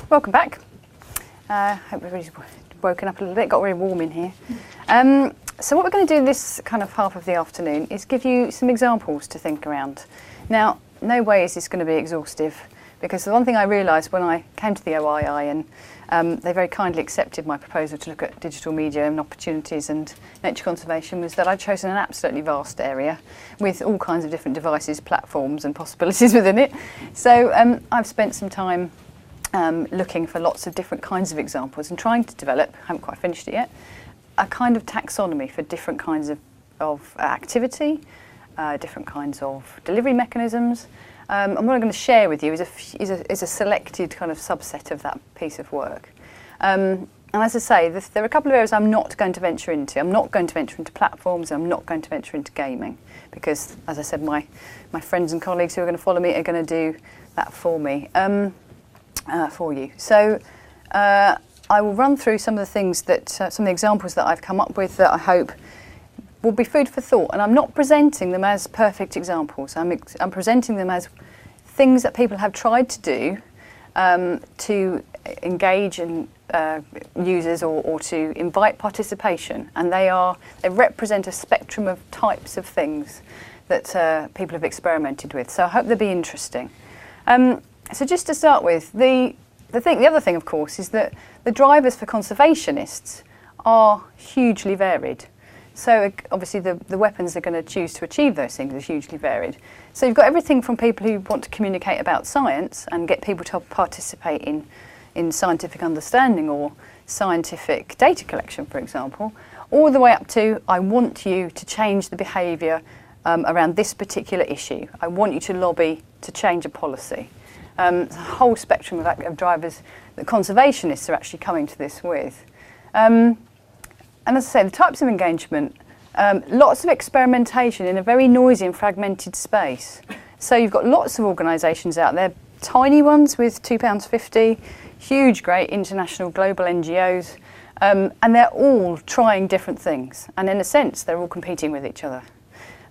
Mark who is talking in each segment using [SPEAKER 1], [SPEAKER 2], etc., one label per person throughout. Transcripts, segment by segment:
[SPEAKER 1] Welcome back. Hope everybody's woken up a little bit, got very warm in here. So what we're going to do this kind of half of the afternoon is give you some examples to think around. Now, no way is this going to be exhaustive, because the one thing I realised when I came to the OII and they very kindly accepted my proposal to look at digital media and opportunities and nature conservation was that I'd chosen an absolutely vast area with all kinds of different devices, platforms and possibilities within it. So I've spent some time looking for lots of different kinds of examples and trying to develop, I haven't quite finished it yet, a kind of taxonomy for different kinds of activity, different kinds of delivery mechanisms. And what I'm going to share with you is a selected kind of subset of that piece of work. And as I say, there are a couple of areas I'm not going to venture into. I'm not going to venture into platforms, and I'm not going to venture into gaming, because, as I said, my friends and colleagues who are going to follow me are going to do that for me, for you. So I will run through some of the things that, some of the examples that I've come up with that I hope will be food for thought. And I'm not presenting them as perfect examples. I'm presenting them as things that people have tried to do to engage in users or to invite participation. And they represent a spectrum of types of things that people have experimented with. So I hope they'll be interesting. So just to start with, the other thing, of course, is that the drivers for conservationists are hugely varied. So obviously the weapons they're going to choose to achieve those things are hugely varied. So you've got everything from people who want to communicate about science and get people to participate in scientific understanding or scientific data collection, for example, all the way up to, I want you to change the behaviour around this particular issue. I want you to lobby to change a policy. There's a whole spectrum of drivers that conservationists are actually coming to this with. And as I say, the types of engagement, lots of experimentation in a very noisy and fragmented space. So you've got lots of organisations out there, tiny ones with £2.50, huge, great international global NGOs, and they're all trying different things. And in a sense, they're all competing with each other.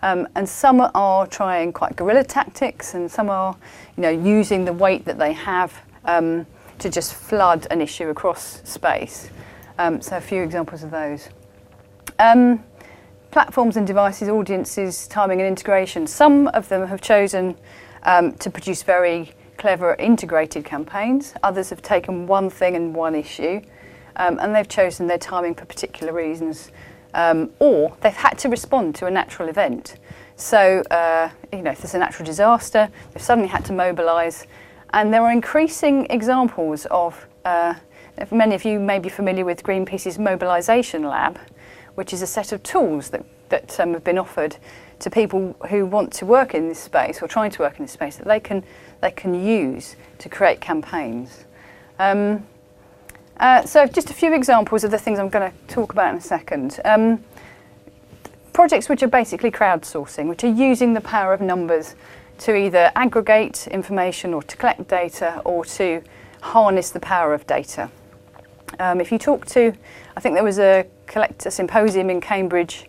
[SPEAKER 1] And some are trying quite guerrilla tactics, and some are, using the weight that they have to just flood an issue across space. So a few examples of those. Platforms and devices, audiences, timing and integration. Some of them have chosen to produce very clever integrated campaigns. Others have taken one thing and one issue, and they've chosen their timing for particular reasons. Or they've had to respond to a natural event. So, if there's a natural disaster, they've suddenly had to mobilise. And there are increasing examples of, many of you may be familiar with Greenpeace's Mobilisation Lab, which is a set of tools that have been offered to people who want to work in this space or trying to work in this space that they can use to create campaigns. So just a few examples of the things I'm going to talk about in a second. Projects which are basically crowdsourcing, which are using the power of numbers to either aggregate information or to collect data or to harness the power of data. If you talk to, I think there was a symposium in Cambridge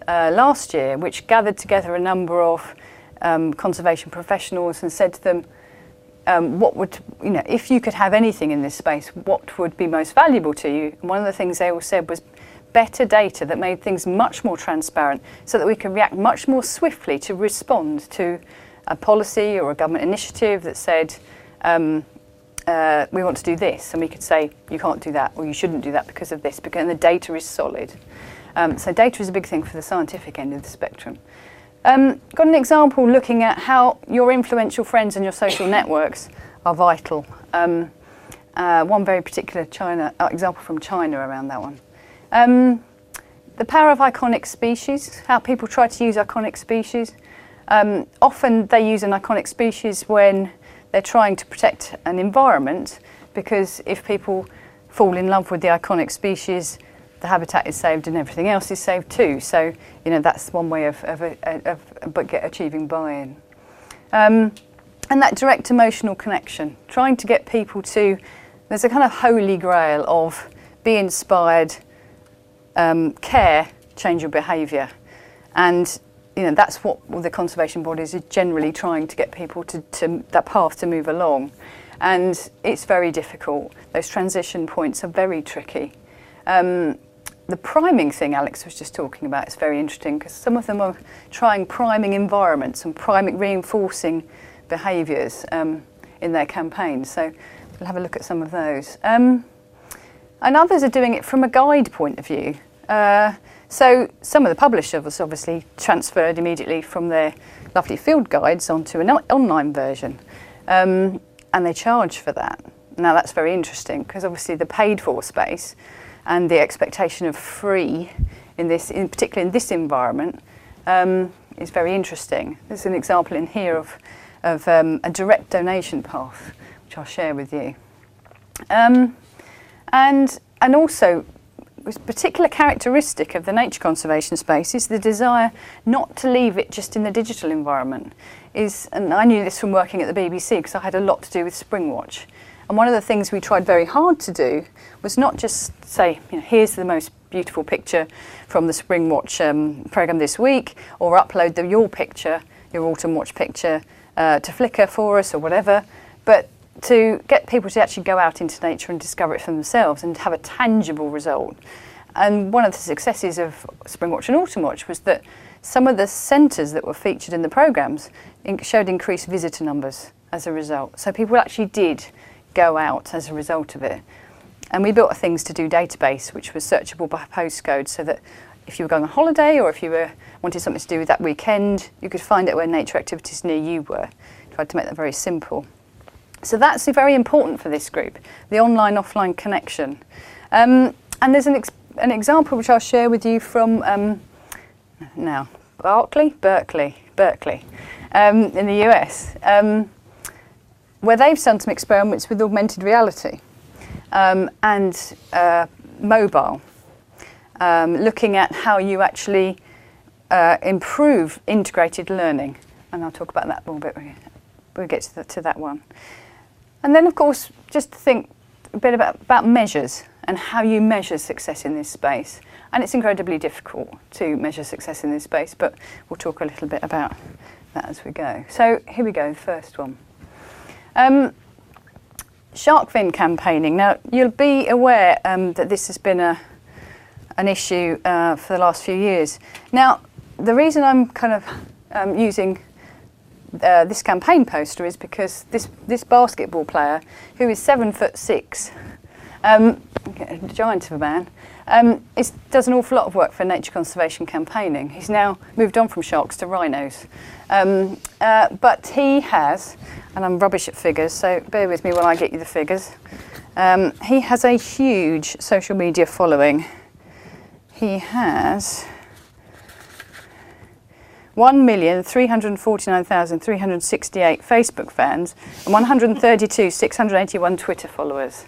[SPEAKER 1] last year which gathered together a number of conservation professionals and said to them, if you could have anything in this space, what would be most valuable to you? And one of the things they all said was better data that made things much more transparent so that we can react much more swiftly to respond to a policy or a government initiative that said, we want to do this, and we could say, you can't do that, or you shouldn't do that because of this, and the data is solid. So data is a big thing for the scientific end of the spectrum. Got an example looking at how your influential friends and your social networks are vital. One very particular example from China around that one. The power of iconic species, how people try to use iconic species. Often they use an iconic species when they're trying to protect an environment, because if people fall in love with the iconic species, the habitat is saved and everything else is saved too. So, that's one way of achieving buy-in. And that direct emotional connection, trying to get people to, there's a kind of holy grail of be inspired, care, change your behaviour. And, that's what the conservation bodies are generally trying to get people to that path to move along. And it's very difficult. Those transition points are very tricky. The priming thing Alex was just talking about is very interesting, because some of them are trying priming environments and reinforcing behaviours in their campaigns. So we'll have a look at some of those. And others are doing it from a guide point of view. So some of the publishers obviously transferred immediately from their lovely field guides onto an online version. And they charge for that. Now that's very interesting, because obviously the paid for space and the expectation of free particularly in this environment, is very interesting. There's an example in here of a direct donation path, which I'll share with you. And also, a particular characteristic of the nature conservation space is the desire not to leave it just in the digital environment. And I knew this from working at the BBC, because I had a lot to do with Springwatch. And one of the things we tried very hard to do was not just say, here's the most beautiful picture from the Springwatch programme this week, or upload your picture, your Autumn Watch picture, to Flickr for us or whatever, but to get people to actually go out into nature and discover it for themselves and have a tangible result. And one of the successes of Springwatch and Autumn Watch was that some of the centres that were featured in the programmes showed increased visitor numbers as a result. So people actually did go out as a result of it. And we built a things to do database, which was searchable by postcode, so that if you were going on holiday or if you wanted something to do with that weekend, you could find out where nature activities near you were. Tried to make that very simple. So that's very important for this group, the online-offline connection. And there's an example which I'll share with you from Berkeley, in the US, where they've done some experiments with augmented reality and mobile, looking at how you actually improve integrated learning. And I'll talk about that a little bit when we get to that one. And then, of course, just to think a bit about measures and how you measure success in this space. And it's incredibly difficult to measure success in this space, but we'll talk a little bit about that as we go. So here we go, the first one. Shark fin campaigning. Now, you'll be aware that this has been an issue for the last few years. Now, the reason I'm kind of using this campaign poster is because this basketball player, who is 7'6", a giant of a man, does an awful lot of work for nature conservation campaigning. He's now moved on from sharks to rhinos. But he has, and I'm rubbish at figures, so bear with me while I get you the figures. He has a huge social media following. He has 1,349,368 Facebook fans and 132,681 Twitter followers.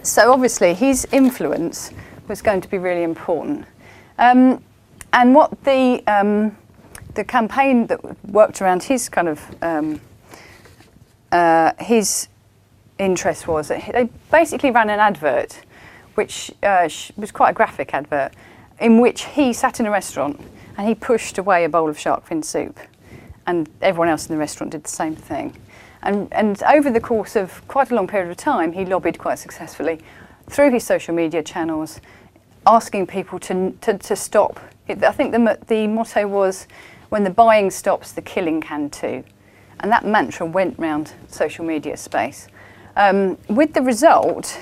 [SPEAKER 1] So obviously his influence was going to be really important. And what the campaign that worked around his kind of his interest was that they basically ran an advert, which was quite a graphic advert, in which he sat in a restaurant and he pushed away a bowl of shark fin soup, and everyone else in the restaurant did the same thing. And over the course of quite a long period of time, he lobbied quite successfully through his social media channels, asking people to stop. I think the motto was, when the buying stops, the killing can too. And that mantra went round social media space. With the result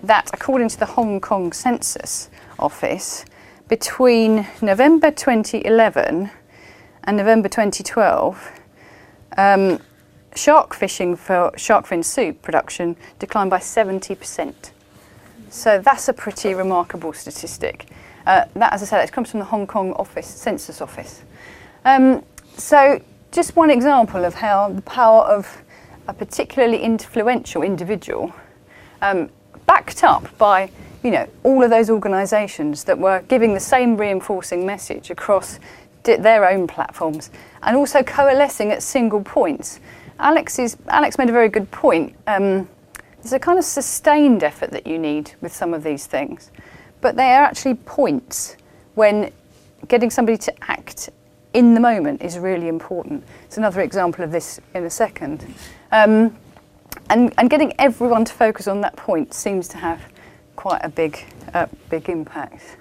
[SPEAKER 1] that, according to the Hong Kong Census Office, between November 2011 and November 2012, shark fishing for shark fin soup production declined by 70%. So that's a pretty remarkable statistic. That, as I said, it comes from the Hong Kong Census Office. So just one example of how the power of a particularly influential individual, backed up by all of those organisations that were giving the same reinforcing message across their own platforms, and also coalescing at single points. Alex made a very good point. There's a kind of sustained effort that you need with some of these things, but they are actually points when getting somebody to act in the moment is really important. It's another example of this in a second. and getting everyone to focus on that point seems to have quite a big impact.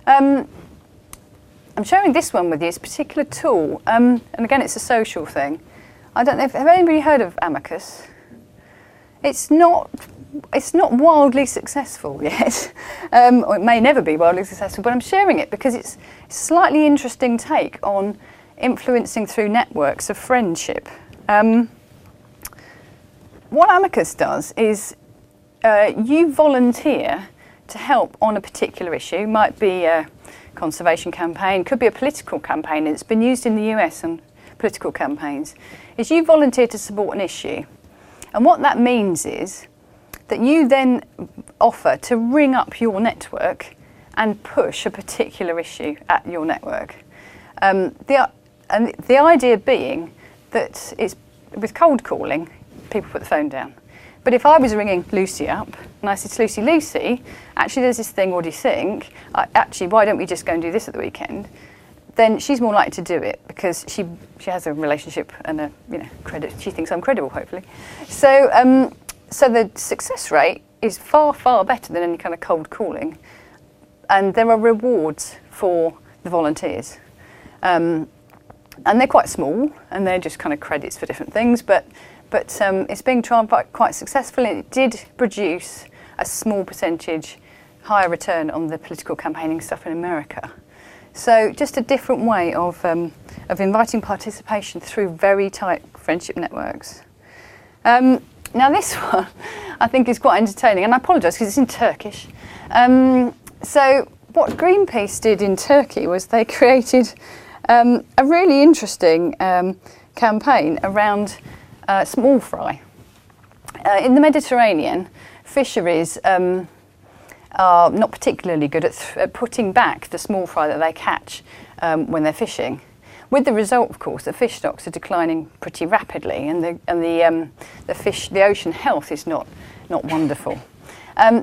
[SPEAKER 1] I'm sharing this one with you. It's a particular tool, and again, it's a social thing. I don't know if have anybody heard of Amicus? It's not wildly successful yet, or it may never be wildly successful. But I'm sharing it because it's a slightly interesting take on influencing through networks of friendship. What Amicus does is you volunteer to help on a particular issue. Might be a conservation campaign, could be a political campaign. It's been used in the US on political campaigns. Is you volunteer to support an issue. And what that means is that you then offer to ring up your network and push a particular issue at your network. The idea being that it's with cold calling, people put the phone down. But if I was ringing Lucy up and I said to Lucy, actually there's this thing, what do you think? Actually, why don't we just go and do this at the weekend? Then she's more likely to do it because she has a relationship and a credit. She thinks I'm credible, hopefully. So so the success rate is far, far better than any kind of cold calling, and there are rewards for the volunteers, and they're quite small and they're just kind of credits for different things. But it's being tried quite successfully, and it did produce a small percentage higher return on the political campaigning stuff in America. So just a different way of inviting participation through very tight friendship networks. Now this one I think is quite entertaining, and I apologise because it's in Turkish. So what Greenpeace did in Turkey was they created a really interesting campaign around small fry. In the Mediterranean, fisheries are not particularly good at putting back the small fry that they catch when they're fishing, with the result, of course, that fish stocks are declining pretty rapidly, and the ocean health is not wonderful.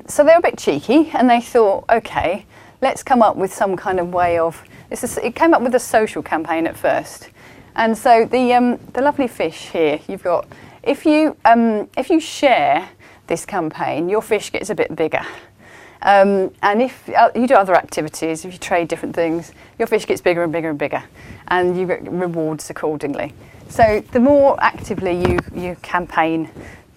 [SPEAKER 1] So they're a bit cheeky, and they thought, okay, let's come up with some kind of way of it came up with a social campaign at first, and so the lovely fish here you've got. If you share this campaign, your fish gets a bit bigger. And if you do other activities, if you trade different things, your fish gets bigger and bigger and bigger, and you get rewards accordingly. So the more actively you campaign,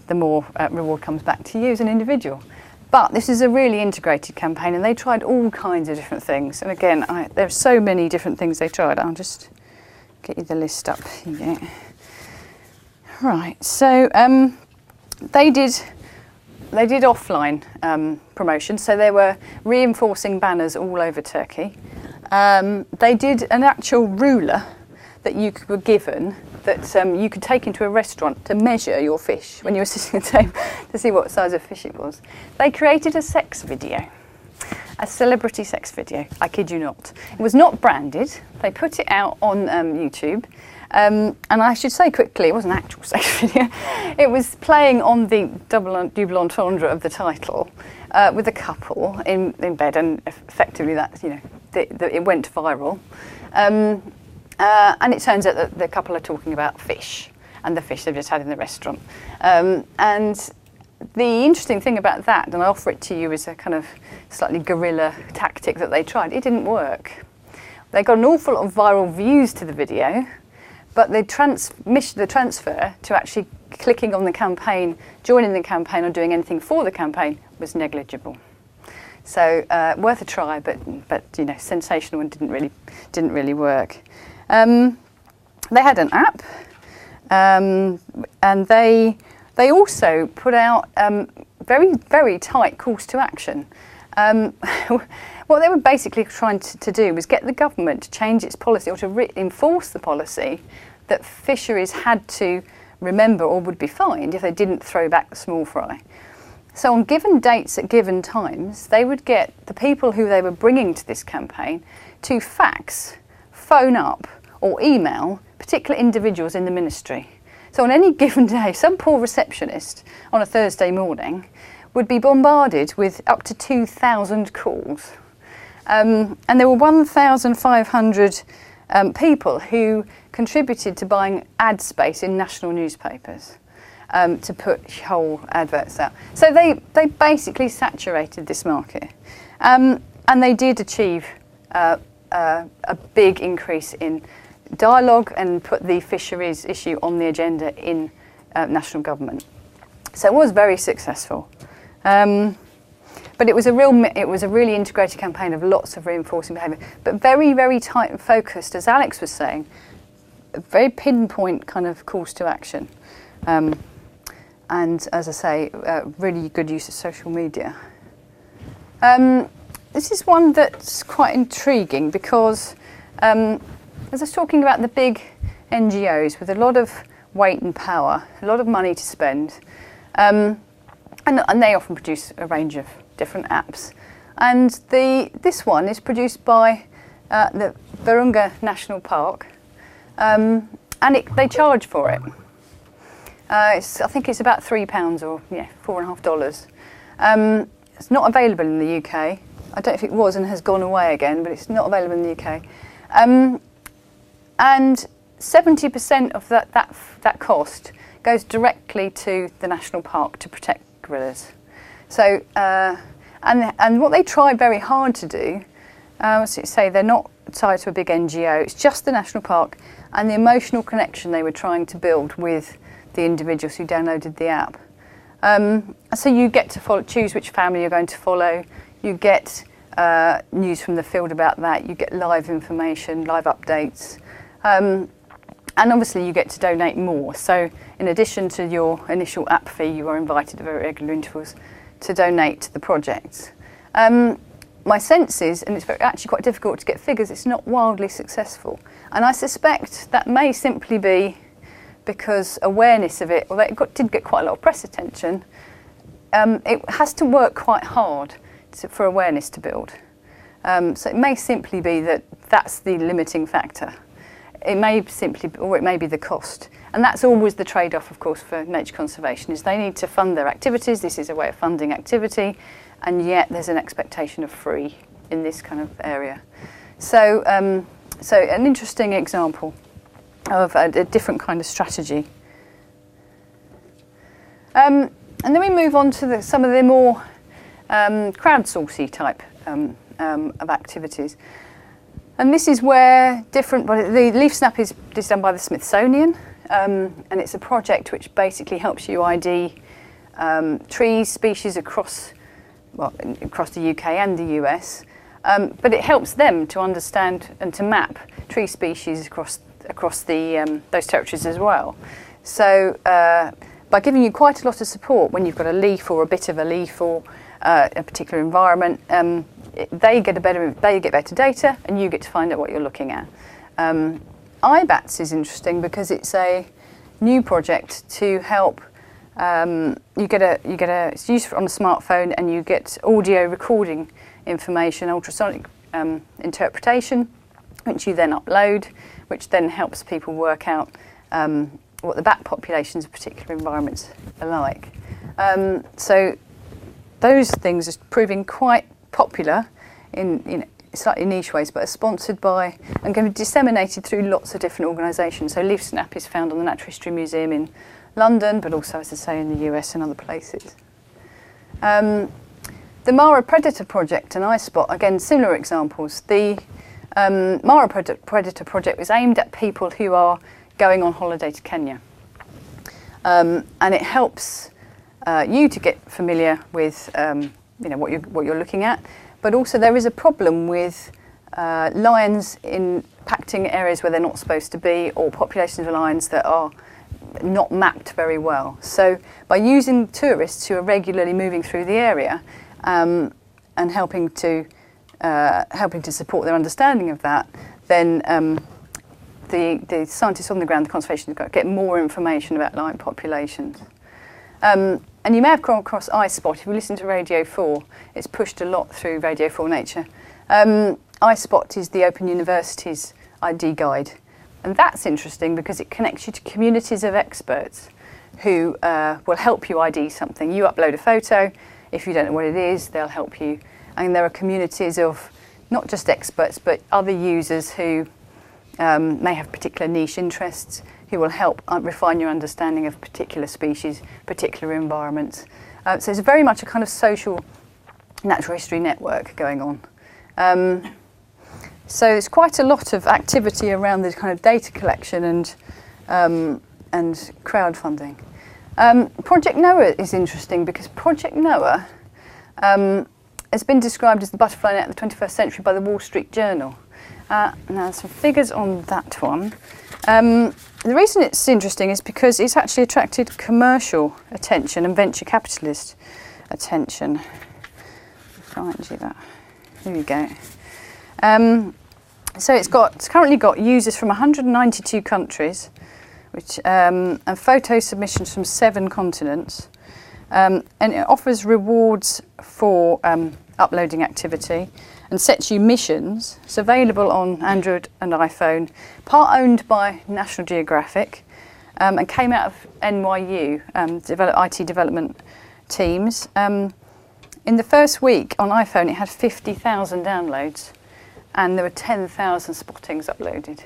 [SPEAKER 1] the more reward comes back to you as an individual. But this is a really integrated campaign, and they tried all kinds of different things. And again, there's so many different things they tried. I'll just get you the list up here. Right, so they did offline promotion, so they were reinforcing banners all over Turkey. They did an actual ruler that you were given that you could take into a restaurant to measure your fish when you were sitting at the table to see what size of fish it was. They created a sex video, a celebrity sex video. I kid you not. It was not branded. They put it out on YouTube. And I should say quickly, it wasn't an actual sex video. It was playing on the double entendre of the title, with a couple in bed, and effectively that it went viral. And it turns out that the couple are talking about fish and the fish they've just had in the restaurant. And the interesting thing about that, and I offer it to you as a kind of slightly guerrilla tactic that they tried, it didn't work. They got an awful lot of viral views to the video, but the transfer to actually clicking on the campaign, joining the campaign, or doing anything for the campaign was negligible. So worth a try, but sensational and didn't really work. They had an app, and they also put out very, very tight calls to action. What they were basically trying to do was get the government to change its policy, or to enforce the policy that fisheries had to remember or would be fined if they didn't throw back the small fry. So on given dates at given times, they would get the people who they were bringing to this campaign to fax, phone up or email particular individuals in the ministry. So on any given day, some poor receptionist on a Thursday morning would be bombarded with up to 2,000 calls. And there were 1,500 people who contributed to buying ad space in national newspapers. to put whole adverts out. So they basically saturated this market, and they did achieve a big increase in dialogue and put the fisheries issue on the agenda in national government. So it was very successful. But it was a really integrated campaign of lots of reinforcing behaviour, but very, very tight and focused, as Alex was saying, a very pinpoint kind of calls to action. And as I say, really good use of social media. This is one that's quite intriguing because, as I was talking about the big NGOs with a lot of weight and power, a lot of money to spend, and they often produce a range of different apps. And this one is produced by the Virunga National Park, and they charge for it. I think it's about £3 or $4.50. It's not available in the UK. I don't know if it was and has gone away again, but it's not available in the UK. And 70% of that cost goes directly to the national park to protect gorillas. So, and what they try very hard to do, say they're not tied to a big NGO, it's just the national park and the emotional connection they were trying to build with the individuals who downloaded the app. So you get to choose which family you're going to follow, you get news from the field about that, you get live information, live updates, and obviously you get to donate more. So in addition to your initial app fee, you are invited at very regular intervals to donate to the project. My sense is, and it's actually quite difficult to get figures, it's not wildly successful. And I suspect that may simply be because awareness of it, although it did get quite a lot of press attention, it has to work quite hard for awareness to build. So it may simply be that that's the limiting factor. It may simply, or it may be the cost. And that's always the trade-off, of course, for nature conservation, is they need to fund their activities. This is a way of funding activity, and yet there's an expectation of free in this kind of area. So, so an interesting example of a different kind of strategy. And then we move on to some of the more crowdsourcing type of activities. And this is where the leaf snap is done by the Smithsonian, and it's a project which basically helps you ID trees, species across the UK and the US, but it helps them to understand and to map tree species across those territories as well. So by giving you quite a lot of support when you've got a leaf or a bit of a leaf or a particular environment, they get better data, and you get to find out what you're looking at. IBATS is interesting because it's a new project to help. It's used on a smartphone, and you get audio recording information, ultrasonic interpretation, which you then upload, which then helps people work out what the bat populations of particular environments are like. So those things are proving quite popular in slightly niche ways, but are sponsored by and can be disseminated through lots of different organisations. So Leaf Snap is found on the Natural History Museum in London, but also, as I say, in the US and other places. The Mara Predator Project and iSpot, again, similar examples. The Mara Predator Project was aimed at people who are going on holiday to Kenya. And it helps you to get familiar with what you're looking at, but also there is a problem with lions impacting areas where they're not supposed to be, or populations of lions that are not mapped very well. So by using tourists who are regularly moving through the area and helping to support their understanding of that, then the scientists on the ground, the conservationists, get more information about lion populations. And you may have come across iSpot. If you listen to Radio 4, it's pushed a lot through Radio 4 Nature. iSpot is the Open University's ID guide. And that's interesting because it connects you to communities of experts who will help you ID something. You upload a photo. If you don't know what it is, they'll help you. And there are communities of not just experts, but other users who may have particular niche interests, who will help refine your understanding of particular species, particular environments. So it's very much a kind of social natural history network going on. So there's quite a lot of activity around this kind of data collection and crowdfunding. Project Noah is interesting because Project Noah has been described as the butterfly net of the 21st century by the Wall Street Journal. Now, some figures on that one. The reason it's interesting is because it's actually attracted commercial attention and venture capitalist attention. I'll find you that. Here we go. So it's currently got users from 192 countries, which and photo submissions from 7 continents, and it offers rewards for uploading activity and sets you missions. It's available on Android and iPhone, part owned by National Geographic, and came out of NYU, IT development teams. In the first week on iPhone, it had 50,000 downloads, and there were 10,000 spottings uploaded.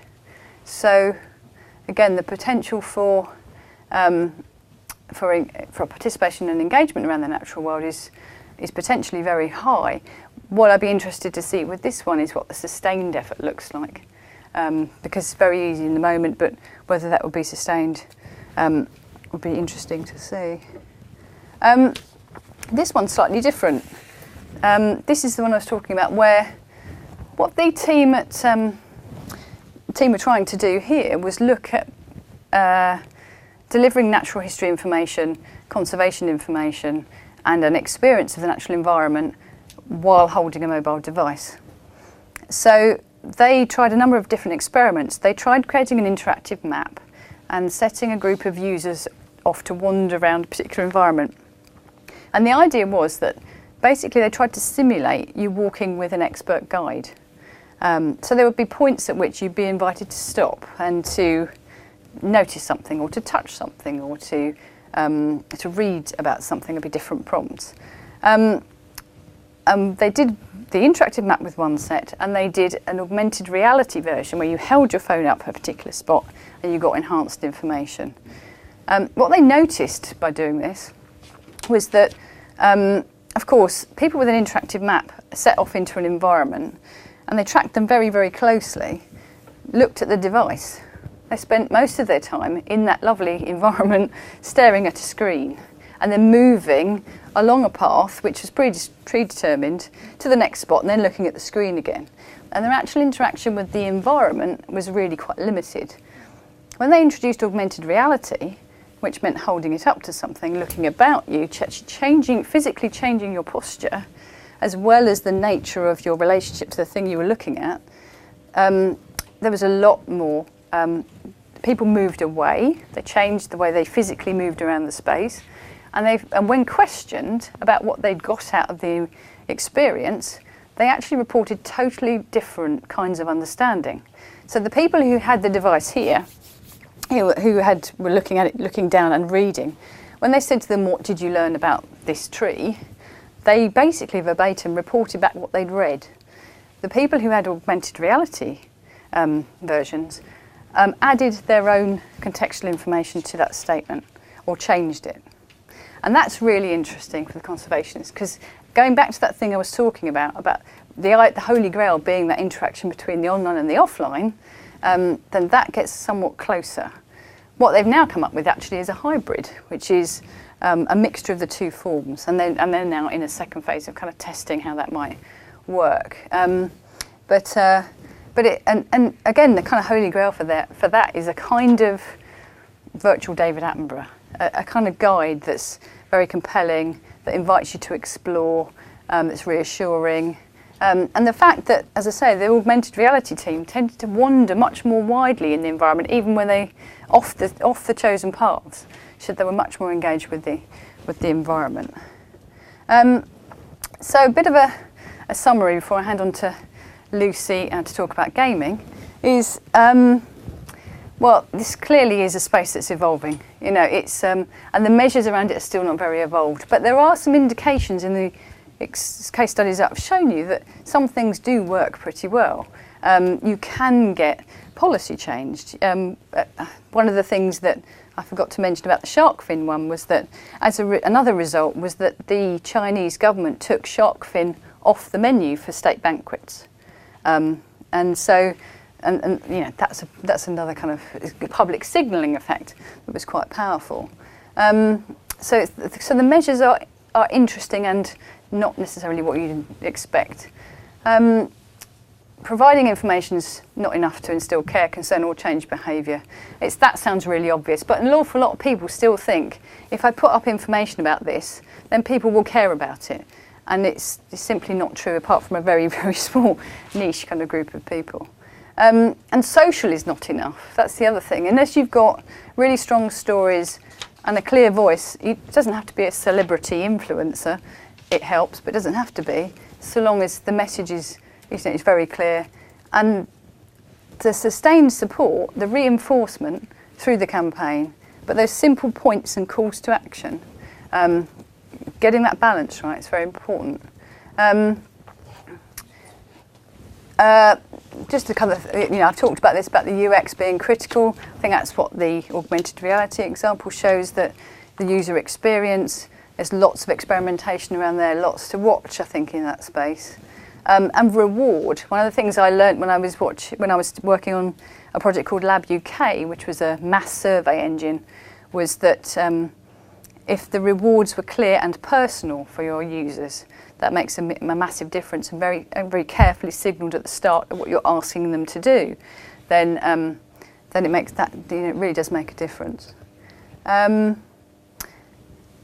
[SPEAKER 1] So, again, the potential for participation and engagement around the natural world is potentially very high. What I'd be interested to see with this one is what the sustained effort looks like, because it's very easy in the moment, but whether that will be sustained would be interesting to see. This one's slightly different. This is the one I was talking about, where what the team were trying to do here was look at delivering natural history information, conservation information, and an experience of the natural environment while holding a mobile device. So they tried a number of different experiments. They tried creating an interactive map and setting a group of users off to wander around a particular environment. And the idea was that basically they tried to simulate you walking with an expert guide. So there would be points at which you'd be invited to stop and to notice something, or to touch something, or to read about something. There'd be different prompts. They did the interactive map with one set, and they did an augmented reality version where you held your phone up at a particular spot and you got enhanced information. What they noticed by doing this was that, of course, people with an interactive map set off into an environment, and they tracked them very, very closely, looked at the device. They spent most of their time in that lovely environment staring at a screen and then moving along a path which was predetermined to the next spot and then looking at the screen again. And their actual interaction with the environment was really quite limited. When they introduced augmented reality, which meant holding it up to something, looking about you, physically changing your posture, as well as the nature of your relationship to the thing you were looking at, there was a lot more. People moved away. They changed the way they physically moved around the space, and when questioned about what they'd got out of the experience, they actually reported totally different kinds of understanding. So the people who had the device here, who were looking at it, looking down and reading, when they said to them, "What did you learn about this tree?" they basically verbatim reported back what they'd read. The people who had augmented reality versions added their own contextual information to that statement or changed it. And that's really interesting for the conservationists, because going back to that thing I was talking about the Holy Grail being that interaction between the online and the offline, then that gets somewhat closer. What they've now come up with actually is a hybrid, which is a mixture of the two forms, and they're now in a second phase of kind of testing how that might work. But again, the kind of Holy Grail for that is a kind of virtual David Attenborough, a kind of guide that's very compelling, that invites you to explore, that's reassuring. And the fact that, as I say, the augmented reality team tended to wander much more widely in the environment, even when they off the chosen paths, so they were much more engaged with the environment. So a bit of a summary before I hand on to Lucy to talk about gaming is, well, this clearly is a space that's evolving. You know, it's and the measures around it are still not very evolved, but there are some indications in the case studies that I've shown you that some things do work pretty well. You can get policy changed. One of the things that I forgot to mention about the shark fin one was that another result was that the Chinese government took shark fin off the menu for state banquets. And so, and you know, that's another kind of public signalling effect that was quite powerful. So the measures are interesting and not necessarily what you'd expect. Providing information is not enough to instill care, concern or change behaviour. That sounds really obvious, but an awful lot of people still think if I put up information about this, then people will care about it. And it's simply not true, apart from a very, very small niche kind of group of people. And social is not enough. That's the other thing. Unless you've got really strong stories and a clear voice, it doesn't have to be a celebrity influencer. It helps, but it doesn't have to be, so long as the message is very clear. And the sustained support, the reinforcement through the campaign, but those simple points and calls to action, getting that balance right is very important. Just to kind of, I've talked about this, about the UX being critical. I think that's what the augmented reality example shows, that the user experience, there's lots of experimentation around there, lots to watch, I think, in that space. And reward. One of the things I learned when I was working on a project called Lab UK, which was a mass survey engine, was that if the rewards were clear and personal for your users, that makes a massive difference, and very carefully signalled at the start of what you're asking them to do, then it makes that, it really does make a difference. I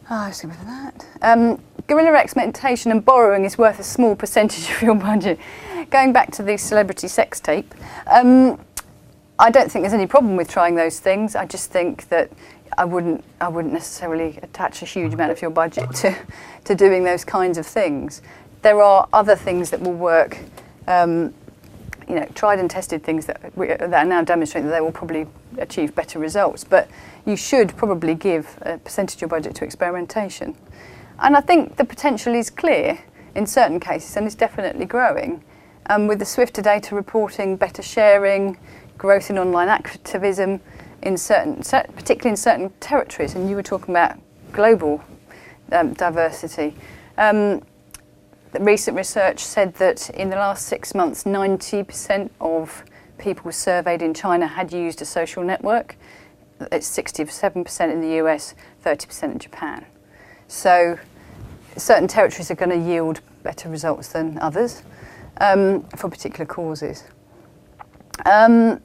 [SPEAKER 1] was going to that. Guerrilla experimentation and borrowing is worth a small percentage of your budget. Going back to the celebrity sex tape, I don't think there's any problem with trying those things. I just think that I wouldn't necessarily attach a huge amount of your budget to doing those kinds of things. There are other things that will work, tried and tested things that are now demonstrating that they will probably achieve better results. But you should probably give a percentage of your budget to experimentation. And I think the potential is clear in certain cases, and it's definitely growing. With the swifter data reporting, better sharing, growth in online activism, particularly in certain territories, and you were talking about global diversity. The recent research said that in the last 6 months, 90% of people surveyed in China had used a social network. It's 67% in the US, 30% in Japan. So certain territories are going to yield better results than others for particular causes. And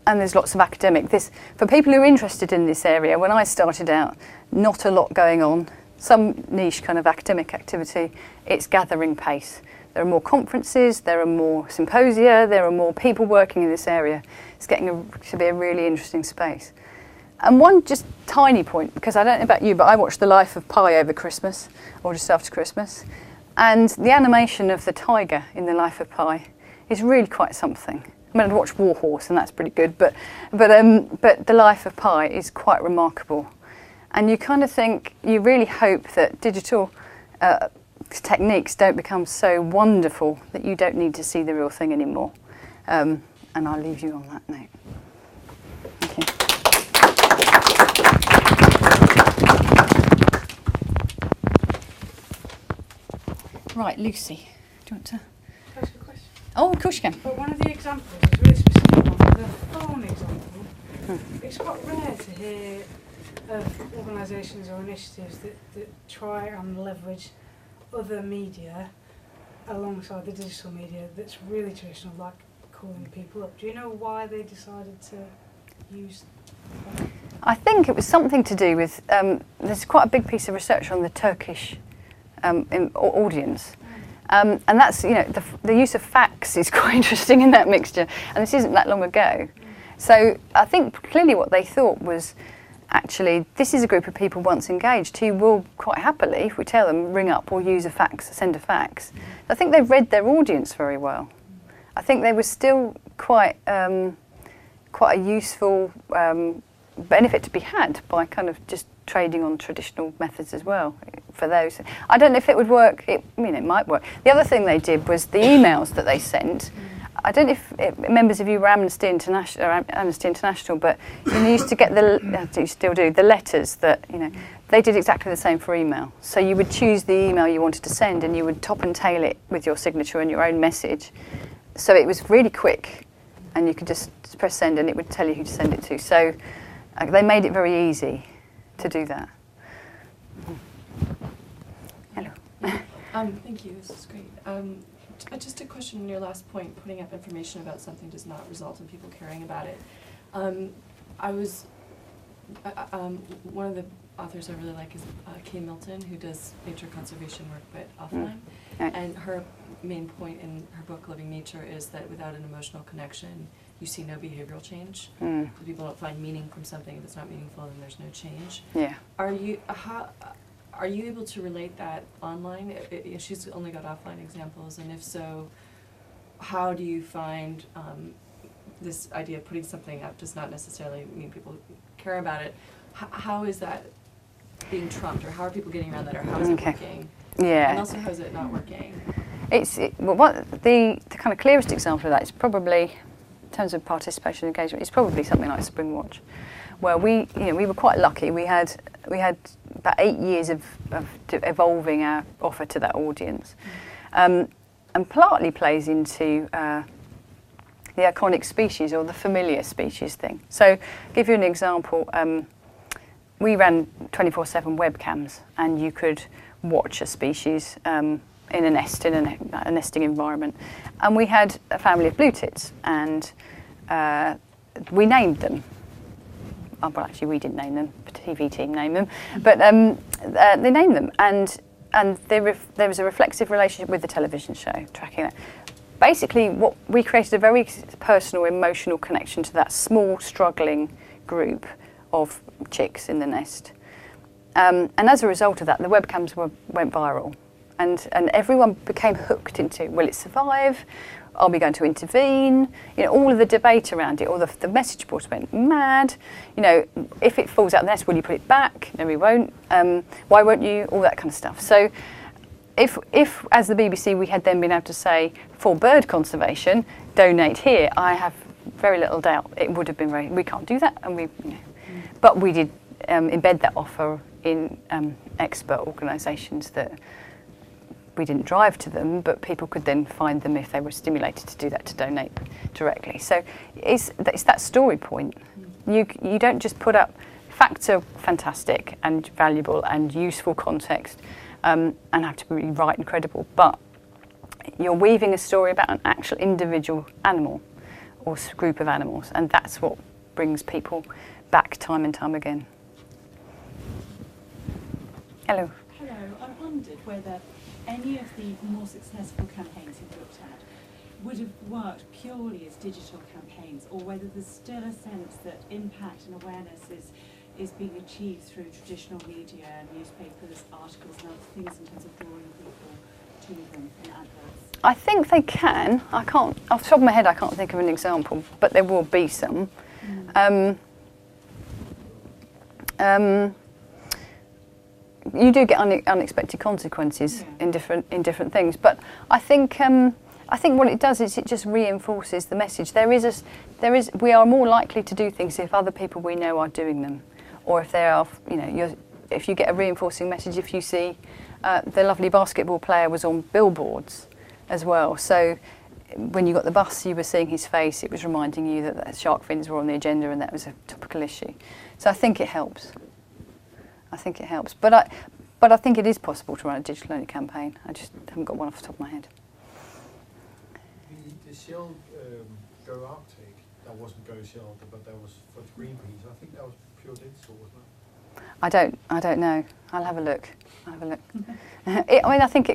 [SPEAKER 1] there's lots of for people who are interested in this area, when I started out, not a lot going on, some niche kind of academic activity, it's gathering pace. There are more conferences, there are more symposia, there are more people working in this area. It's getting to be a really interesting space. And one just tiny point, because I don't know about you, but I watched The Life of Pi over Christmas, or just after Christmas, and the animation of the tiger in The Life of Pi is really quite something. I mean, I'd watched War Horse, and that's pretty good, but The Life of Pi is quite remarkable. And you kind of think, you really hope that digital techniques don't become so wonderful that you don't need to see the real thing anymore. And I'll leave you on that note. Thank you. Right, Lucy, do you want to?
[SPEAKER 2] Can I ask a question?
[SPEAKER 1] Oh, of course you can.
[SPEAKER 2] But one of the examples is really specific one. The phone example. It's quite rare to hear of organisations or initiatives that try and leverage other media alongside the digital media that's really traditional, like calling people up. Do you know why they decided to use that?
[SPEAKER 1] I think it was something to do with, there's quite a big piece of research on the Turkish audience. And that's, the use of fax is quite interesting in that mixture, and this isn't that long ago. So I think clearly what they thought was, actually, this is a group of people once engaged who will quite happily, if we tell them, ring up or use a fax, send a fax. I think they've read their audience very well. I think they were still quite a useful benefit to be had by kind of just trading on traditional methods as well for those. I don't know if it would work. It might work. The other thing they did was the emails that they sent. I don't know if members of you were Amnesty International, but you used to get you still do, the letters that, they did exactly the same for email. So you would choose the email you wanted to send and you would top and tail it with your signature and your own message. So it was really quick and you could just press send and it would tell you who to send it to. So they made it very easy to do that. Hello.
[SPEAKER 3] Thank you, this is great. Just a question on your last point, putting up information about something does not result in people caring about it. One of the authors I really like is Kay Milton, who does nature conservation work but offline. And her main point in her book, Living Nature, is that without an emotional connection, you see no behavioral change. So people don't find meaning from something. If it's not meaningful, then there's no change. Yeah. Are you able to relate that online? She's only got offline examples, and if so, how do you find this idea of putting something up does not necessarily mean people care about it? How is that being trumped, or how are people getting around that, or how is it working? Yeah. And also, how is it not working?
[SPEAKER 1] The kind of clearest example of that is probably, in terms of participation and engagement, it's probably something like Springwatch, where we were quite lucky. We had about 8 years of evolving our offer to that audience, and partly plays into the iconic species or the familiar species thing. So, I'll give you an example. We ran 24/7 webcams, and you could watch a species in a nest, in a nesting environment. And we had a family of blue tits, and we named them. Well, actually, we didn't name them. The TV team named them, but they named them, and there was a reflexive relationship with the television show, tracking that. Basically, what we created a very personal, emotional connection to that small, struggling group of chicks in the nest, and as a result of that, the webcams went viral, and everyone became hooked into, will it survive? Are we going to intervene? All of the debate around it, or the message boards went mad. If it falls out of the nest, will you put it back? No, we won't. Why won't you? All that kind of stuff. So, if as the BBC we had then been able to say, for bird conservation, donate here, I have very little doubt it would have been we can't do that, and but we did embed that offer in expert organisations that we didn't drive to them, but people could then find them if they were stimulated to do that, to donate directly. So it's that story point. You don't just put up facts are fantastic and valuable and useful context and have to be right and credible, but you're weaving a story about an actual individual animal or group of animals, and that's what brings people back time and time again. Hello.
[SPEAKER 4] Hello. I wondered whether any of the more successful campaigns you've looked at would have worked purely as digital campaigns, or whether there's still a sense that impact and awareness is being achieved through traditional media, newspapers, articles and other things in terms of drawing people to them in adverts?
[SPEAKER 1] I think they can. I can't, off the top of my head, I can't think of an example, but there will be some. You do get unexpected consequences in different things, but I think what it does is it just reinforces the message. We are more likely to do things if other people we know are doing them, or if they are, if you get a reinforcing message. If you see the lovely basketball player was on billboards as well, so when you got the bus, you were seeing his face. It was reminding you that shark fins were on the agenda and that was a topical issue. So I think it helps. But I think it is possible to run a digital-only campaign. I just haven't got one off the top of my head.
[SPEAKER 5] The Shell Go Arctic, that wasn't Go Shell, but that was for Greenpeace. I think that was pure digital, wasn't it?
[SPEAKER 1] I don't know. I'll have a look. I think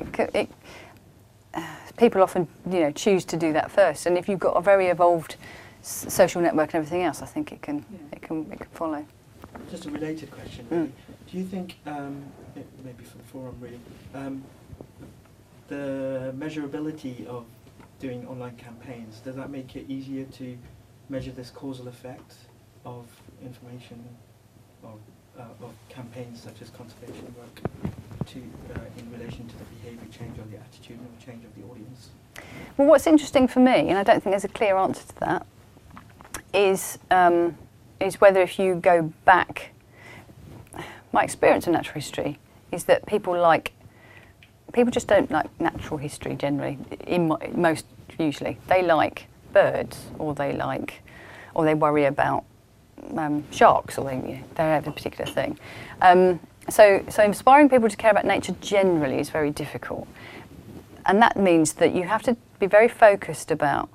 [SPEAKER 1] people often choose to do that first, and if you've got a very evolved social network and everything else, I think it can follow.
[SPEAKER 6] Just a related question, really. Do you think, maybe for the forum really, the measurability of doing online campaigns, does that make it easier to measure this causal effect of information of campaigns such as conservation work? to in relation to the behaviour change or the attitudinal change of the audience?
[SPEAKER 1] Well, what's interesting for me, and I don't think there's a clear answer to that, is whether if you go back, my experience in natural history is that people just don't like natural history generally, most usually. They like birds, or they worry about sharks, or they have a particular thing. So inspiring people to care about nature generally is very difficult. And that means that you have to be very focused about,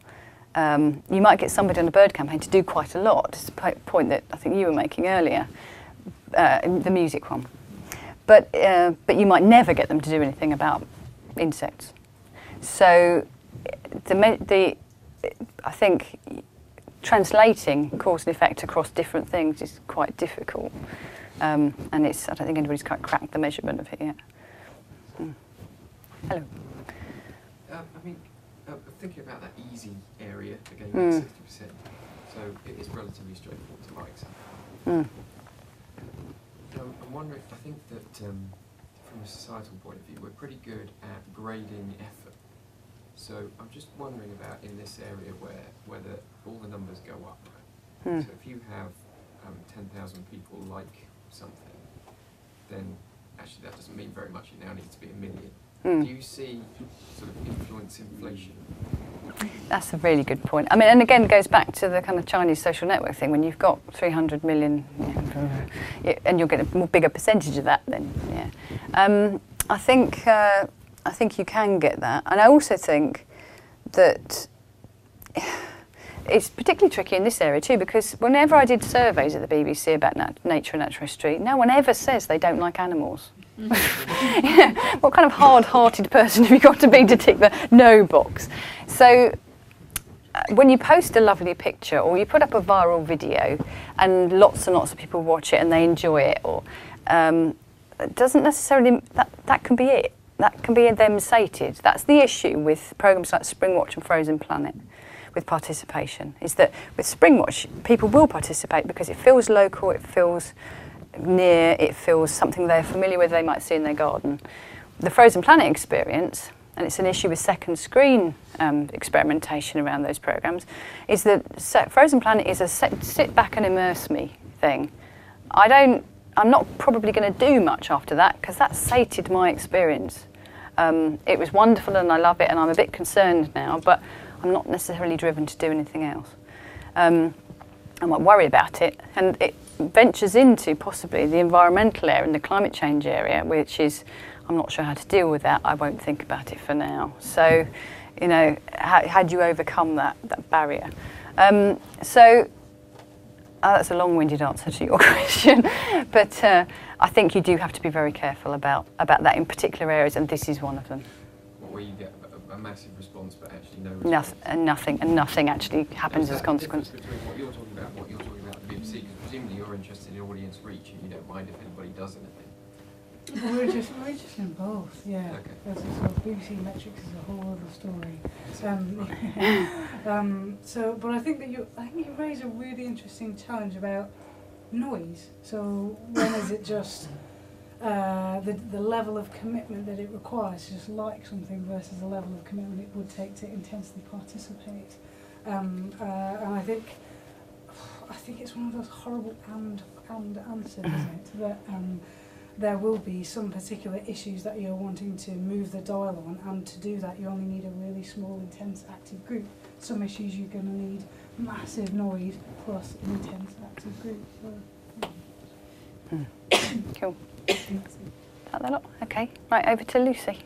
[SPEAKER 1] you might get somebody on a bird campaign to do quite a lot. It's a point that I think you were making earlier, the music one. But you might never get them to do anything about insects. So I think translating cause and effect across different things is quite difficult. And I don't think anybody's quite cracked the measurement of it yet. Hello.
[SPEAKER 7] I mean, thinking about that easy area, again, 60%, so it is relatively straightforward to like something. I'm wondering, I think that from a societal point of view, we're pretty good at grading effort. So I'm just wondering about in this area whether all the numbers go up. Right? So if you have 10,000 people like something, then actually that doesn't mean very much. It now needs to be 1 million. Do you see sort of influence inflation?
[SPEAKER 1] That's a really good point. I mean, and again, it goes back to the kind of Chinese social network thing. When you've got 300 million, and you'll get a more bigger percentage of that, then I think you can get that, and I also think that it's particularly tricky in this area too, because whenever I did surveys at the BBC about nature and natural history, no one ever says they don't like animals. What kind of hard-hearted person have you got to be to tick the no box? So when you post a lovely picture, or you put up a viral video and lots and lots of people watch it and they enjoy it, or it doesn't necessarily, that can be it. That can be them sated. That's the issue with programmes like Springwatch and Frozen Planet, with participation, is that with Springwatch, people will participate because it feels local, it feels near, it feels something they're familiar with, they might see in their garden. The Frozen Planet experience, and it's an issue with second screen experimentation around those programmes, is that Frozen Planet is a sit back and immerse me thing. I'm not probably going to do much after that because that sated my experience. It was wonderful and I love it, and I'm a bit concerned now, but I'm not necessarily driven to do anything else. I might worry about it, and it ventures into possibly the environmental area and the climate change area, which is, I'm not sure how to deal with that. I won't think about it for now. So, how do you overcome that barrier? That's a long-winded answer to your question, but I think you do have to be very careful about that in particular areas, and this is one of them.
[SPEAKER 7] Where you get a massive response, but actually no response.
[SPEAKER 1] Nothing actually happens as a consequence.
[SPEAKER 7] Between what you're talking about and what you're talking about at the BBC, because presumably you're interested in audience reach and you don't mind if anybody does anything.
[SPEAKER 2] We're just in both, yeah.
[SPEAKER 7] Okay.
[SPEAKER 2] That's a sort of BBC metrics is a whole other story. But I think you raise a really interesting challenge about noise. So when is it just the level of commitment that it requires to just like something versus the level of commitment it would take to intensely participate? And I think it's one of those horrible and answers, isn't it? That there will be some particular issues that you're wanting to move the dial on, and to do that you only need a really small, intense, active group. Some issues you're going to need massive noise plus an intense, active group. So,
[SPEAKER 1] Cool. Is that the lot? Okay. Right, over to Lucy.